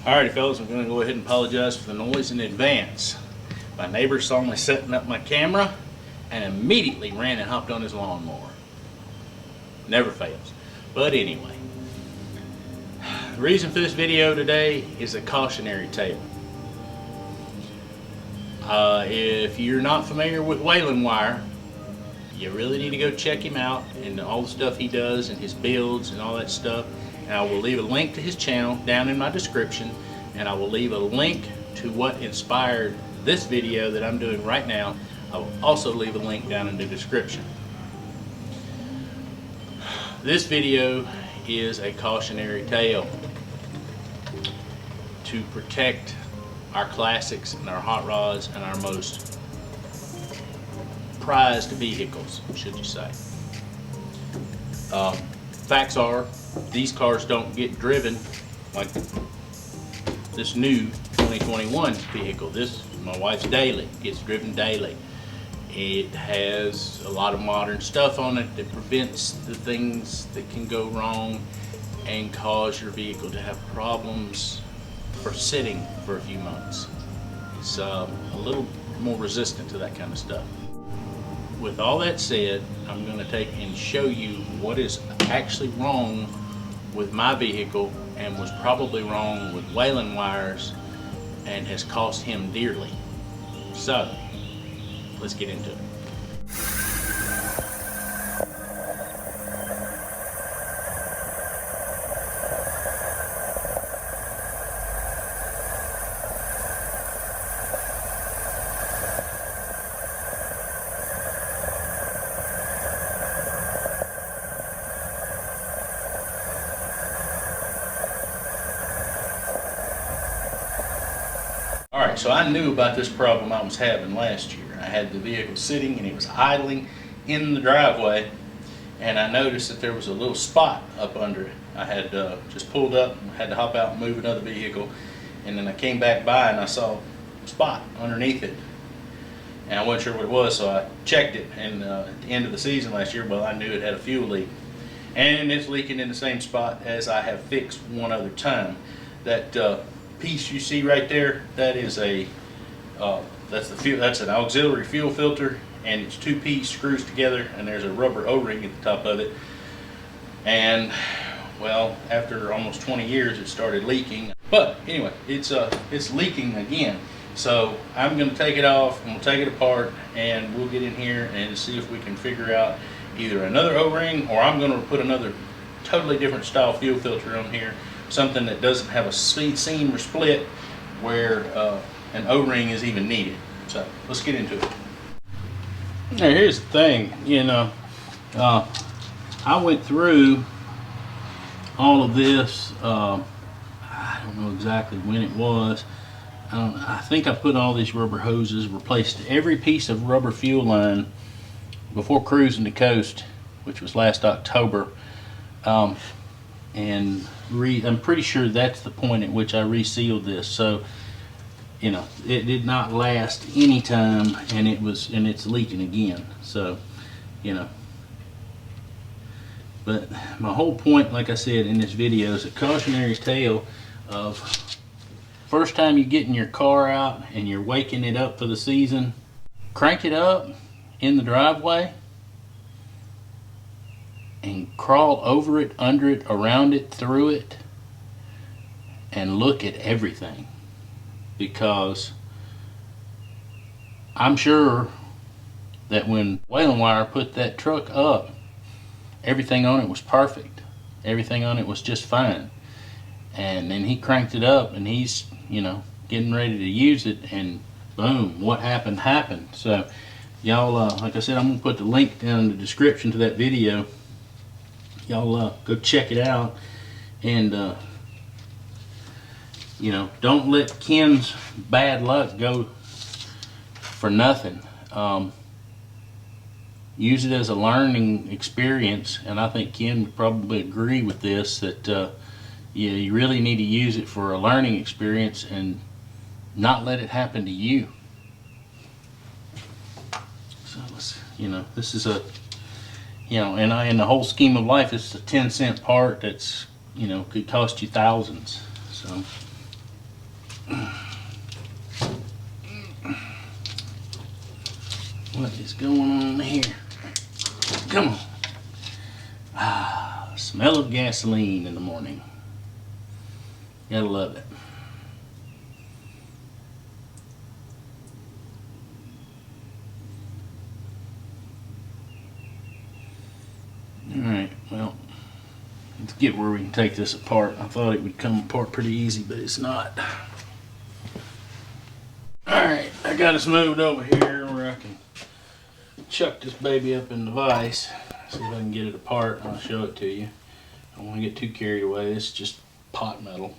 Alrighty fellas, I'm going to go ahead and apologize for the noise in advance. My neighbor saw me setting up my camera and immediately ran and hopped on his lawnmower. Never fails. But anyway, the reason for this video today is a cautionary tale. If you're not familiar with Waylon wire, you really need to go check him out and all the stuff he does and his builds and all that stuff. And I will leave a link to his channel down in my description, and I will leave a link to what inspired this video that I'm doing right now. I will also leave a link down in the description. This video is a cautionary tale to protect our classics and our hot rods and our most prized vehicles, should you say. Facts are, these cars don't get driven like this new 2021 vehicle. This, my wife's daily, gets driven daily. It has a lot of modern stuff on it that prevents the things that can go wrong and cause your vehicle to have problems for sitting for a few months. It's a little more resistant to that kind of stuff. With all that said, I'm going to take and show you what is actually wrong with my vehicle and was probably wrong with Waylon wires and has cost him dearly. So, let's get into it. Alright, so I knew about this problem I was having last year. I had the vehicle sitting and it was idling in the driveway, and I noticed that there was a little spot up under it. I had just pulled up, had to hop out and move another vehicle, and then I came back by and I saw a spot underneath it. And I wasn't sure what it was, so I checked it, and at the end of the season last year, well, I knew it had a fuel leak. And it's leaking in the same spot as I have fixed one other time. That piece you see right there, that is a that's an auxiliary fuel filter, and it's 2-piece screws together, and there's a rubber O-ring at the top of it. And well, after almost 20 years it started leaking. But anyway, it's leaking again. So I'm going to take it off and we'll take it apart, and we'll get in here and see if we can figure out either another O-ring, or I'm going to put another totally different style fuel filter on here, something that doesn't have a seam or split where an O-ring is even needed. So let's get into it. Now here's the thing, you know, I went through all of this, I don't know exactly when it was. I think I put all these rubber hoses, replaced every piece of rubber fuel line before cruising the coast, which was last October. And I'm pretty sure that's the point at which I resealed this. So, you know, it did not last any time, and it's leaking again. So, you know, but my whole point, like I said in this video, is a cautionary tale of first time you're getting your car out and you're waking it up for the season, crank it up in the driveway and crawl over it, under it, around it, through it, and look at everything. Because I'm sure that when Waylon Wire put that truck up, everything on it was perfect. Everything on it was just fine. And then he cranked it up and he's, you know, getting ready to use it, and boom, what happened happened. So y'all, like I said, I'm going to put the link down in the description to that video. Y'all go check it out, and you know, don't let Ken's bad luck go for nothing. Use it as a learning experience, and I think Ken would probably agree with this, that yeah, you really need to use it for a learning experience and not let it happen to you. So let's, you know, this is a, you know, and in the whole scheme of life, it's a 10-cent part that's, you know, could cost you thousands. So What is going on here? Come on. Ah, smell of gasoline in the morning. Gotta love it. Alright, well, let's get where we can take this apart. I thought it would come apart pretty easy, but it's not. Alright, I got us moved over here where I can chuck this baby up in the vise. See if I can get it apart and I'll show it to you. I don't want to get too carried away. It's just pot metal.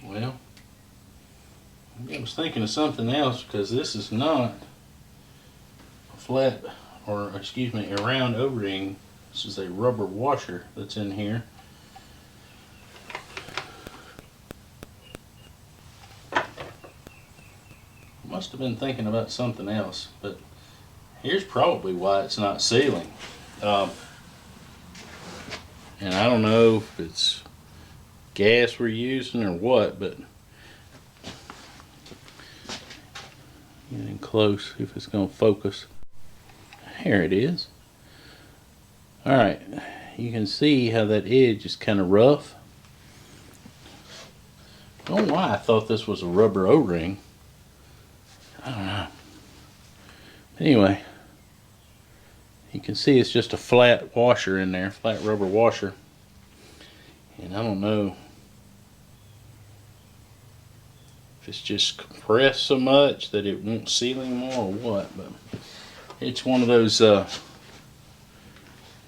Well, I was thinking of something else because this is not a flat, or excuse me, a round O-ring. This is a rubber washer that's in here. Must have been thinking about something else, but here's probably why it's not sealing. And I don't know if it's gas we're using or what, but getting close, see if it's going to focus. Here it is. Alright, you can see how that edge is kind of rough. I don't know why I thought this was a rubber O-ring. I don't know. Anyway, you can see it's just a flat washer in there, flat rubber washer. And I don't know if it's just compressed so much that it won't seal anymore or what, but it's one of those,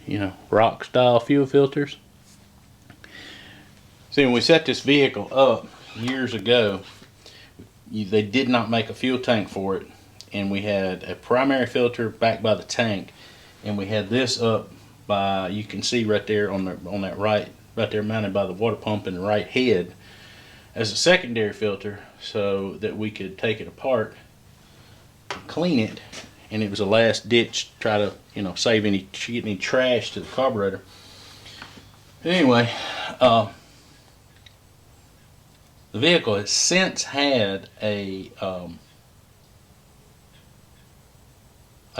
you know, rock style fuel filters. See, when we set this vehicle up years ago, they did not make a fuel tank for it, and we had a primary filter back by the tank, and we had this up by, you can see right there on that right there mounted by the water pump in the right head, as a secondary filter, so that we could take it apart, clean it, and it was a last ditch to try to, you know, save any trash to the carburetor. Anyway, the vehicle has since had a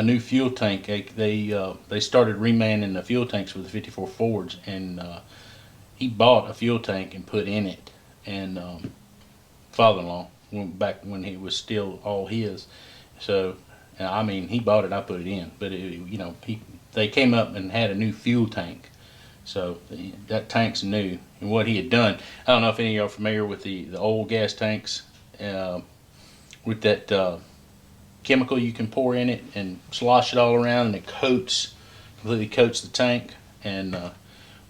new fuel tank. They started remanning the fuel tanks with the 54 Fords, and he bought a fuel tank and put in it. And father-in-law went back when he was still all his. So, I mean, he bought it, I put it in. But you know, they came up and had a new fuel tank. So that tank's new. And what he had done, I don't know if any of y'all are familiar with the old gas tanks, with that chemical you can pour in it and slosh it all around, and it completely coats the tank. And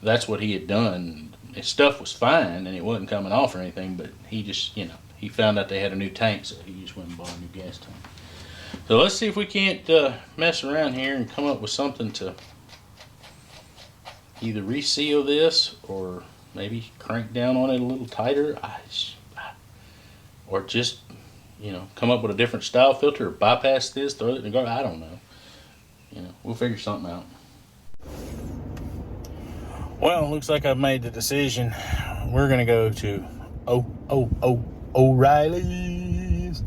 that's what he had done. His stuff was fine and it wasn't coming off or anything, but he just, you know, he found out they had a new tank, so he just went and bought a new gas tank. So let's see if we can't mess around here and come up with something to either reseal this or maybe crank down on it a little tighter, or just, you know, come up with a different style filter, or bypass this, throw it in the garbage. I don't know. You know, we'll figure something out. Well, it looks like I've made the decision. We're gonna go to O'Reilly's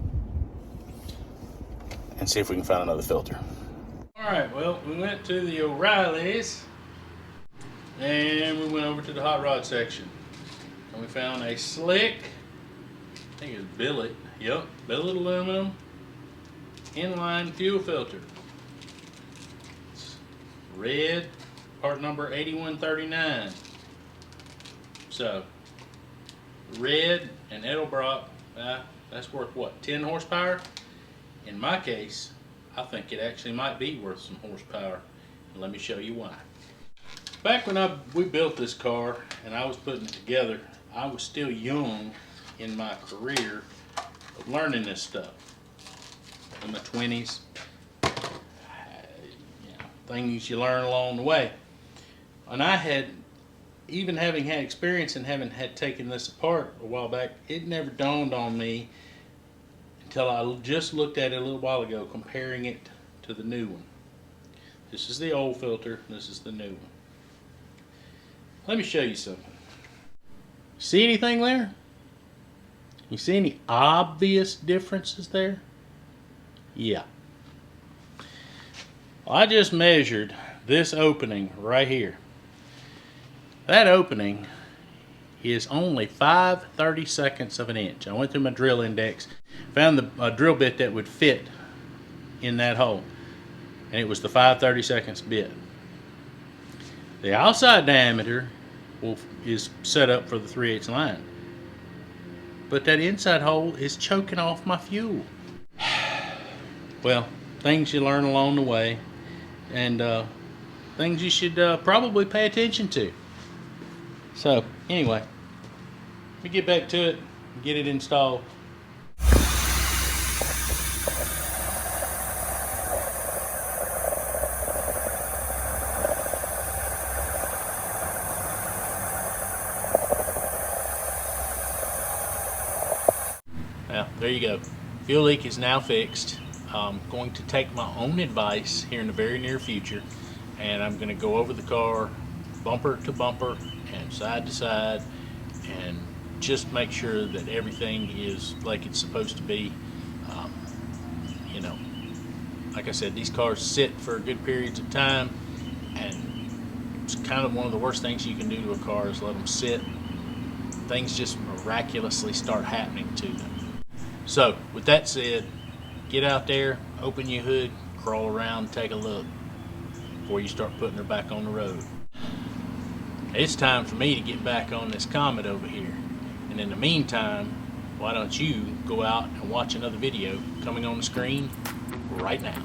and see if we can find another filter. Alright, well, we went to the O'Reilly's and we went over to the hot rod section. And we found a slick, I think it's billet, yep, billet aluminum inline fuel filter. It's red, part number 8139. So, red and Edelbrock, that's worth what, 10 horsepower? In my case, I think it actually might be worth some horsepower. And let me show you why. Back when we built this car and I was putting it together, I was still young in my career of learning this stuff. In my 20s, things you learn along the way. And I had even having had experience and having had taken this apart a while back, it never dawned on me until I just looked at it a little while ago, comparing it to the new one. This is the old filter, this is the new one. Let me show you something. See anything there? You see any obvious differences there? Yeah. Well, I just measured this opening right here. That opening is only 5/32 of an inch. I went through my drill index, found the drill bit that would fit in that hole, and it was the 5/32 bit. The outside diameter is set up for the 3/8 line, but that inside hole is choking off my fuel. Well, things you learn along the way, and things you should probably pay attention to. So anyway, let me get back to it and get it installed. Well, there you go. Fuel leak is now fixed. I'm going to take my own advice here in the very near future, and I'm going to go over the car bumper to bumper and side to side and just make sure that everything is like it's supposed to be. You know, like I said, these cars sit for good periods of time, and it's kind of one of the worst things you can do to a car is let them sit. Things just miraculously start happening to them. So with that said, get out there, open your hood, crawl around, take a look before you start putting her back on the road. It's time for me to get back on this Comet over here. And in the meantime, why don't you go out and watch another video coming on the screen right now.